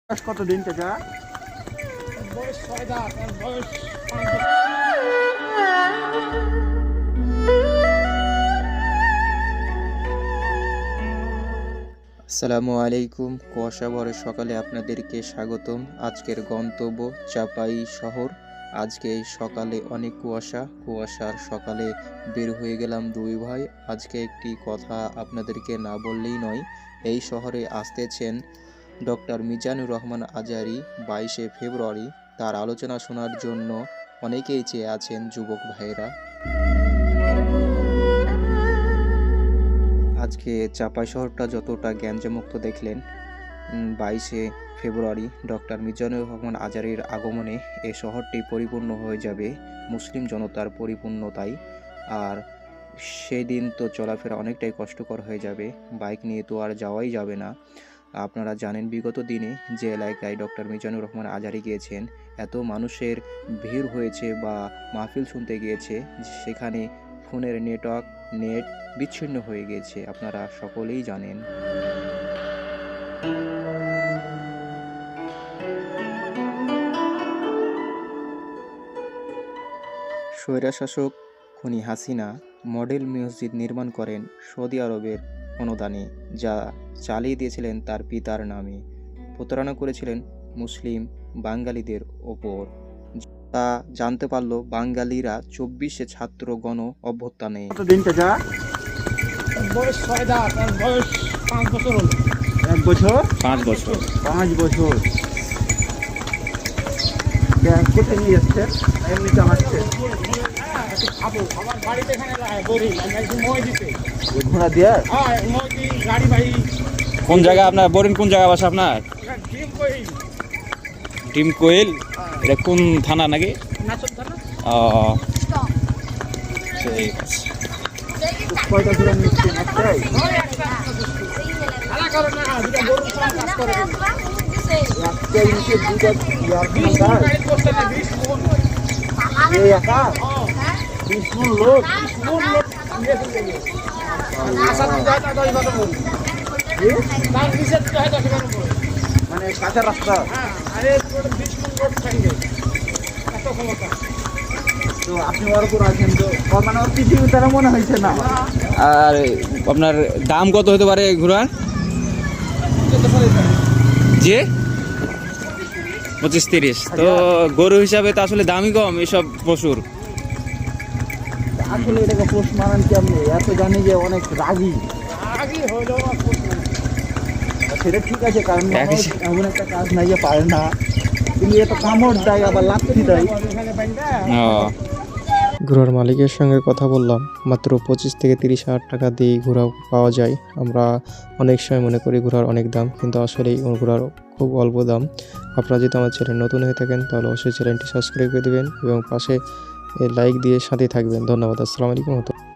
বয়স কতদিন চাচা? বয়স ৬ দাঁত আর বয়স ৫ বছর। আসসালামু আলাইকুম। কুয়াশা ভরা সকালে আপনাদেরকে স্বাগতম। আজকের গন্তব্য চাপাই শহর। আজকে সকালে অনেক কুয়াশার সকালে বের হয়ে গেলাম দুই ভাই। আজকে একটি কথা আপনাদেরকে না বললেই নয়। এই শহরে আসতেছেন ডক্টর মিজানুর রহমান আজহারী 22শে ফেব্রুয়ারি। তার আলোচনা শোনার জন্য অনেকেই চেয়ে আছেন যুবক ভাইয়েরা। আজকে চাপাই শহরটা যতটা গ্যাঞ্জামুক্ত দেখলেন, 22শে ফেব্রুয়ারি ডক্টর মিজানুর রহমান আজহারীর আগমনে এ শহরটি পরিপূর্ণ হয়ে যাবে মুসলিম জনতার পরিপূর্ণতায়। আর সেই দিন তো চলাফেরা অনেকটাই কষ্টকর হয়ে যাবে, বাইক নিয়ে তো আর যাওয়াই যাবে না। আপনারা জানেন বিগত দিনে যে এলাকায় ডক্টর মিজানুর রহমান আজহারী গিয়েছেন, এত মানুষের ভিড় হয়েছে বা মাহফিল শুনতে গিয়েছে, সেখানে ফোনের নেট বিচ্ছিন্ন হয়ে গিয়েছে, আপনারা সকলেই জানেন। স্বৈরশাসক খুনি হাসিনা মডেল মসজিদ নির্মাণ করেন সৌদি আরবের অনুদানে, যা চালিয়ে দিয়েছিলেন তার পিতার নামে। প্রতারণা করেছিলেন মুসলিম বাঙালিদের ওপর। তা জানতে পারল বাঙালিরা 24শে ছাত্র গণ অভ্যুত্থানে। কতদিন চাচা? বয়স ৬ দাঁত আর বয়স ৫ বছর হলো। 1 বছর? ৫ বছর। 5 বছর। কোথায় নিয়ে যাচ্ছে? এমনি চালাচ্ছে? একটু খাবো। আমার বাড়িতে এখানে বড়ি আমি একটু মই দিতে। ঘোড়া দিয়ে? হ্যাঁ, মই দিই, গাড়ি বাড়ি। কোন জায়গা আপনার বরেন, কোন জায়গা বাসা আপনার? ডিম কই ডিম কোয়েল। এটা কোন থানা নাকি? নাচর থানা। ও ঠিক আছে। কয়টা ঘোড়া নিচ্ছে? একটাই? খেলা করো না, দুটা গরু ছাড়া কাজ করে। একটাই নিচে দুটা ইয়ার বিশ খান মণ গাড়ি করতে না, 20 মণ। এই একা? হ্যাঁ, 20 মণ লোক? 20 মণ লোক নিয়ে চলে গেছে। আশা দিতে হয় তার 10-12 মণ। তার নিচে দিতে হয় 10-12 মণ। মানে কাঁচা রাস্তা? হ্যাঁ, আরে 20 মণ লোক খাইবে। এত ক্ষমতা। তো আপনি ওর উপর আছেন তো, ওর মানে ওর পৃথিবী তারা মনে হয়েছে না? আর আপনার দাম কত হতে পারে ঘোড়ার? যে 25-30। তো গরু হিসাবে তো আসলে দামই কম এসব পশুর। আসলে এটাকে পোষ মানান কেমনি? এত জানি যে অনেক রাগী। আগে হইলো আর প্রশ্ন নেই। সেটা ঠিক আছে, কারণ এক মানুষ হিসেবে- এমন একটা কাজ নাই যে পারে না, কিন্তু এত কামড় দেয় আবার লাথি দেয়। এখানে বাইন্দা ও ঘোড়ার মালিকের সঙ্গে কথা বললাম। মাত্র 25 থেকে 30 হাজার টাকা দিয়ে ঘোড়া পাওয়া যায়। আমরা অনেক সময় মনে করি ঘোড়ার অনেক দাম, কিন্তু আসলে এই ঘোড়ার খুব অল্প দাম। আপনারা যদি আমার চ্যানেল নতুন হয়ে থাকেন তাহলে অবশ্যই চ্যানেলটি সাবস্ক্রাইব করে দেবেন এবং পাশে লাইক দিয়ে সাথে থাকবেন। ধন্যবাদ। আসসালামু আলাইকুম।